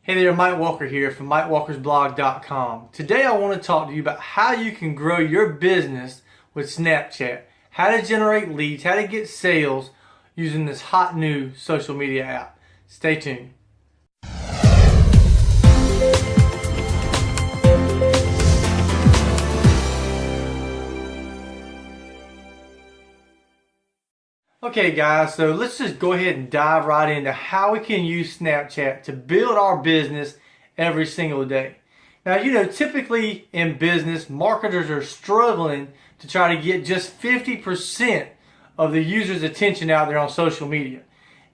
Hey there, Mike Walker here from MikeWalkersBlog.com. Today I want to talk to you about how you can grow your business with Snapchat, how to generate leads, how to get sales using this hot new social media app. Stay tuned. Okay guys, so let's just go ahead and dive right into how we can use Snapchat to build our business every single day. Now, typically in business, marketers are struggling to try to get just 50% of the user's attention out there on social media.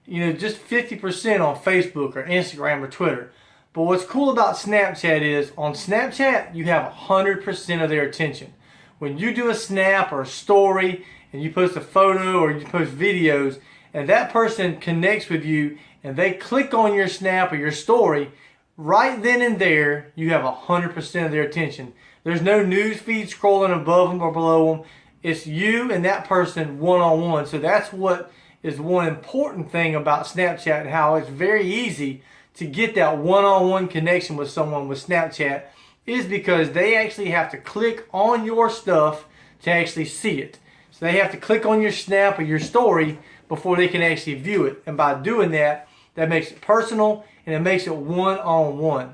Just 50% on Facebook or Instagram or Twitter. But what's cool about Snapchat is on Snapchat, you have 100% of their attention. When you do a snap or a story and you post a photo or you post videos and that person connects with you and they click on your snap or your story, right then and there, you have 100% of their attention. There's no news feed scrolling above them or below them. It's you and that person one-on-one. So that's what is one important thing about Snapchat and how it's very easy to get that one-on-one connection with someone with Snapchat is because they actually have to click on your stuff to actually see it. So they have to click on your snap or your story before they can actually view it. And by doing that, that makes it personal and it makes it one-on-one.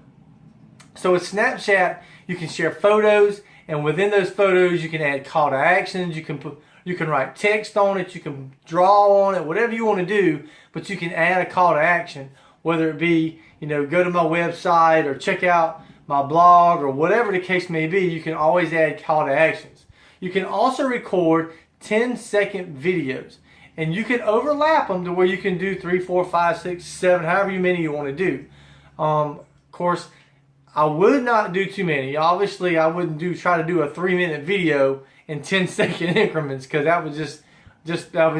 So with Snapchat, you can share photos, and within those photos, you can add call to actions. You can write text on it. You can draw on it, whatever you want to do. But you can add a call to action, whether it be go to my website or check out my blog or whatever the case may be. You can always add call to actions. You can also record 10-second videos, and you can overlap them to where you can do 3, 4, 5, 6, 7, however many you want to do. Of course, I would not do too many. Obviously, I wouldn't try to do a 3-minute video in 10-second increments because that would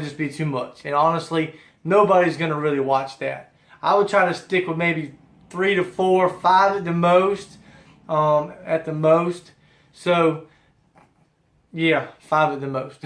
just be too much. And honestly, nobody's going to really watch that. I would try to stick with maybe 3 to 4, 5 at the most. So yeah, 5 at the most.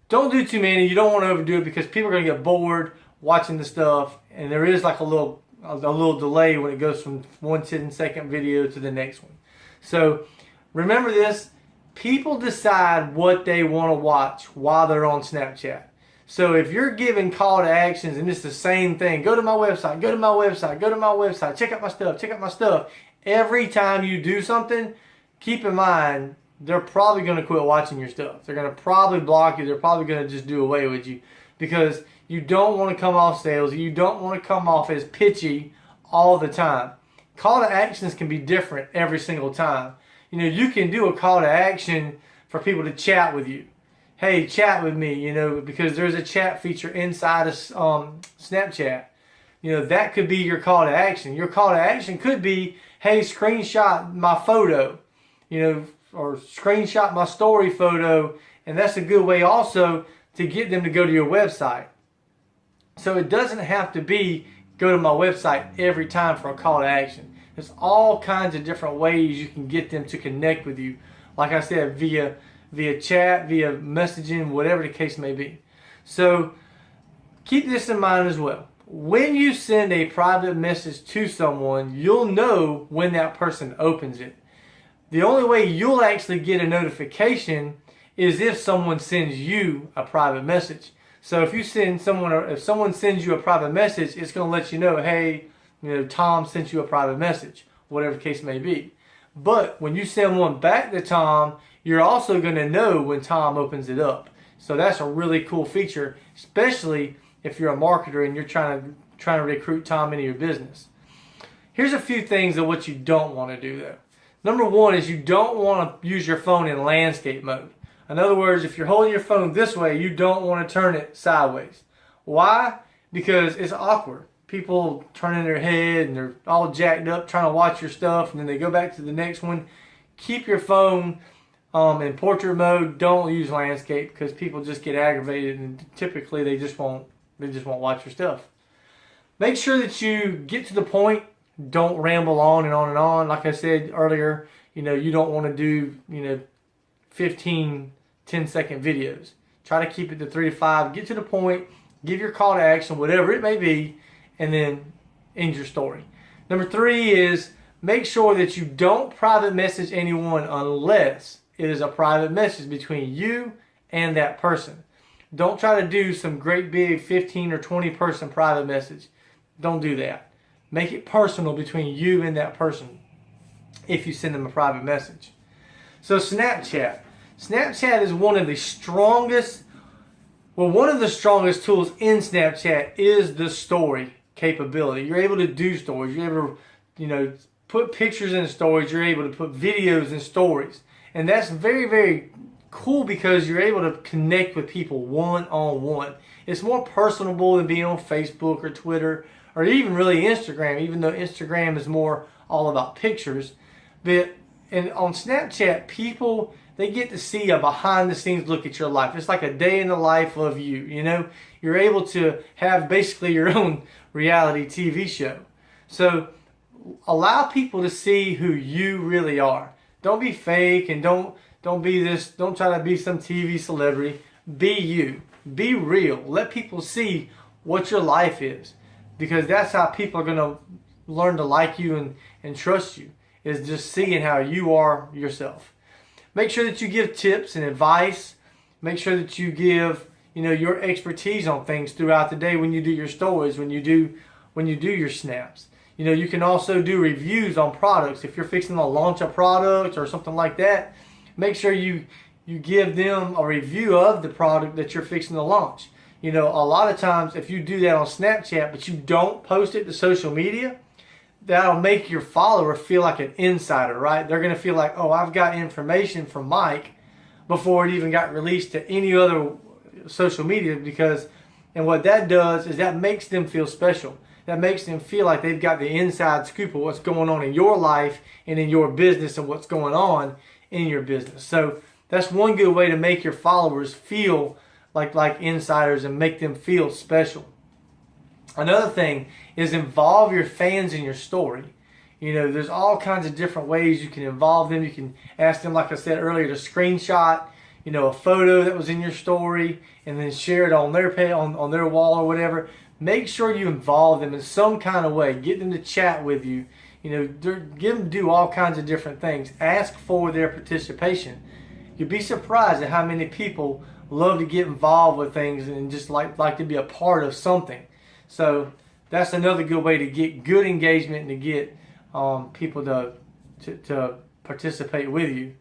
Don't do too many. You don't want to overdo it because people are going to get bored watching the stuff, and there is like a little delay when it goes from one 10-second video to the next one. So remember this: people decide what they want to watch while they're on Snapchat. So if you're giving call to actions and it's the same thing, go to my website, go to my website, go to my website, check out my stuff, check out my stuff. Every time you do something, keep in mind, they're probably going to quit watching your stuff. They're going to probably block you. They're probably going to just do away with you because you don't want to come off salesy. You don't want to come off as pitchy all the time. Call to actions can be different every single time. You can do a call to action for people to chat with you. Hey, chat with me, because there's a chat feature inside of Snapchat. That could be your call to action. Your call to action could be, hey, screenshot my photo, or screenshot my story photo, and that's a good way also to get them to go to your website. So it doesn't have to be go to my website every time for a call to action. There's all kinds of different ways you can get them to connect with you. Like I said, via chat, via messaging, whatever the case may be. So keep this in mind as well. When you send a private message to someone, you'll know when that person opens it. The only way you'll actually get a notification is if someone sends you a private message. So if someone sends you a private message, it's going to let you know, hey, Tom sent you a private message, whatever the case may be. But when you send one back to Tom, you're also going to know when Tom opens it up. So that's a really cool feature, especially if you're a marketer and you're trying to recruit Tom into your business. Here's a few things of what you don't want to do though. Number one is you don't want to use your phone in landscape mode. In other words, if you're holding your phone this way, you don't want to turn it sideways. Why? Because it's awkward. People turning their head and they're all jacked up trying to watch your stuff, and then they go back to the next one. Keep your phone in portrait mode. Don't use landscape because people just get aggravated, and typically they just won't watch your stuff. Make sure that you get to the point. Don't ramble on and on and on. Like I said earlier, you don't want to do 15 10-second videos. Try to keep it to 3 to 5. Get to the point. Give your call to action, whatever it may be, and then end your story. Number 3 is make sure that you don't private message anyone unless it is a private message between you and that person. Don't try to do some great big 15 or 20 person private message. Don't do that. Make it personal between you and that person if you send them a private message. So Snapchat. Snapchat is one of the strongest tools in Snapchat is the story capability. You're able to do stories. You're able to, put pictures in stories. You're able to put videos in stories. And that's very, very cool because you're able to connect with people one-on-one. It's more personable than being on Facebook or Twitter or even really Instagram, even though Instagram is more all about pictures. But on Snapchat, people, they get to see a behind-the-scenes look at your life. It's like a day in the life of you, You're able to have basically your own reality TV show. So allow people to see who you really are. Don't be fake and don't try to be some TV celebrity. Be you. Be real. Let people see what your life is. Because that's how people are going to learn to like you and trust you, is just seeing how you are yourself. Make sure that you give tips and advice. Make sure that you give, your expertise on things throughout the day when you do your stories, when you do your snaps. You can also do reviews on products. If you're fixing to launch a product or something like that, make sure you give them a review of the product that you're fixing to launch. A lot of times if you do that on Snapchat but you don't post it to social media, that'll make your follower feel like an insider, right? They're going to feel like, oh, I've got information from Mike before it even got released to any other social media and what that does is that makes them feel special. That makes them feel like they've got the inside scoop of what's going on in your life and in your business and what's going on in your business. So that's one good way to make your followers feel like insiders and make them feel special. Another thing is involve your fans in your story. There's all kinds of different ways you can involve them. You can ask them, like I said earlier, to screenshot, a photo that was in your story and then share it on their page, on their wall or whatever. Make sure you involve them in some kind of way. Get them to chat with you. Give them do all kinds of different things. Ask for their participation. You'd be surprised at how many people love to get involved with things and just like to be a part of something. So that's another good way to get good engagement and to get people to participate with you.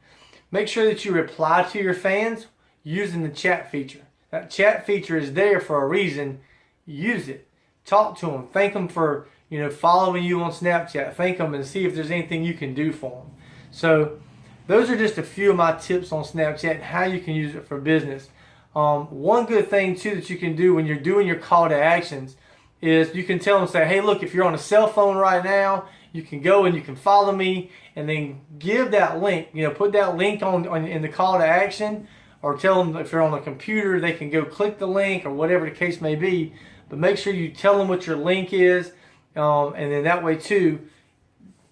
Make sure that you reply to your fans using the chat feature. That chat feature is there for a reason. Use it. Talk to them. Thank them for following you on Snapchat. Thank them and see if there's anything you can do for them. So those are just a few of my tips on Snapchat and how you can use it for business. One good thing too that you can do when you're doing your call to actions is you can tell them, say, hey, look, if you're on a cell phone right now, you can go and you can follow me, and then give that link. Put that link on in the call to action, or tell them if you're on a computer, they can go click the link or whatever the case may be. But make sure you tell them what your link is, and then that way too,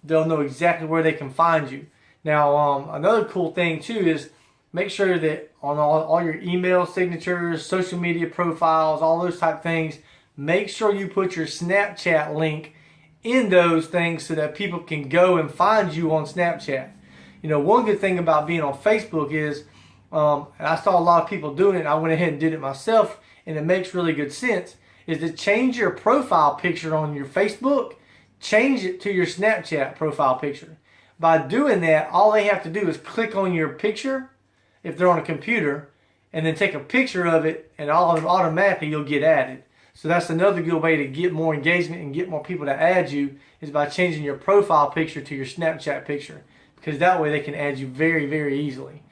they'll know exactly where they can find you. Now, another cool thing too is make sure that on all your email signatures, social media profiles, all those type things, make sure you put your Snapchat link in those things so that people can go and find you on Snapchat. One good thing about being on Facebook is, and I saw a lot of people doing it, and I went ahead and did it myself, and it makes really good sense, is to change your profile picture on your Facebook, change it to your Snapchat profile picture. By doing that, all they have to do is click on your picture, if they're on a computer, and then take a picture of it, and automatically you'll get added. So that's another good way to get more engagement and get more people to add you, is by changing your profile picture to your Snapchat picture, because that way they can add you very, very easily.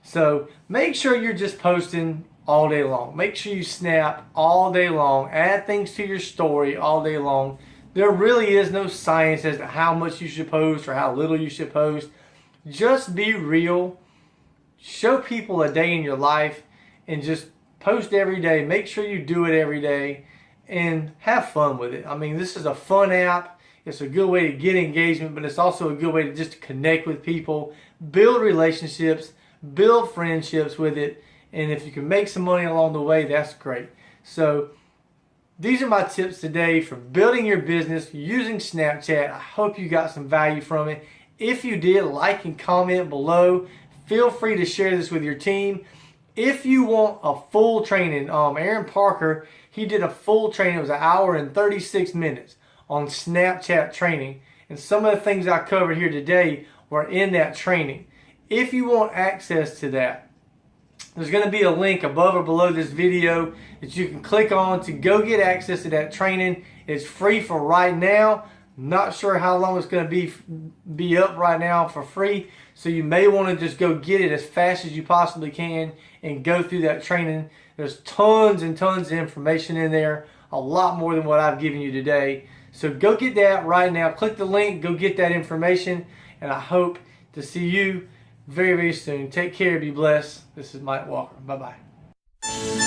So make sure you're just posting all day long. Make sure you snap all day long. Add things to your story all day long. There really is no science as to how much you should post or how little you should post. Just be real. Show people a day in your life and just post every day. Make sure you do it every day and have fun with it. I mean, this is a fun app. It's a good way to get engagement, but it's also a good way to just connect with people, build relationships, build friendships with it. And if you can make some money along the way, that's great. So these are my tips today for building your business using Snapchat. I hope you got some value from it. If you did, like and comment below. Feel free to share this with your team. If you want a full training, Aaron Parker, he did a full training. It was 1 hour and 36 minutes on Snapchat training. And some of the things I covered here today were in that training. If you want access to that, there's going to be a link above or below this video that you can click on to go get access to that training. It's free for right now. Not sure how long it's going to be up right now for free. So you may want to just go get it as fast as you possibly can and go through that training. There's tons and tons of information in there. A lot more than what I've given you today. So go get that right now. Click the link. Go get that information. And I hope to see you very, very soon. Take care. Be blessed. This is Mike Walker. Bye-bye.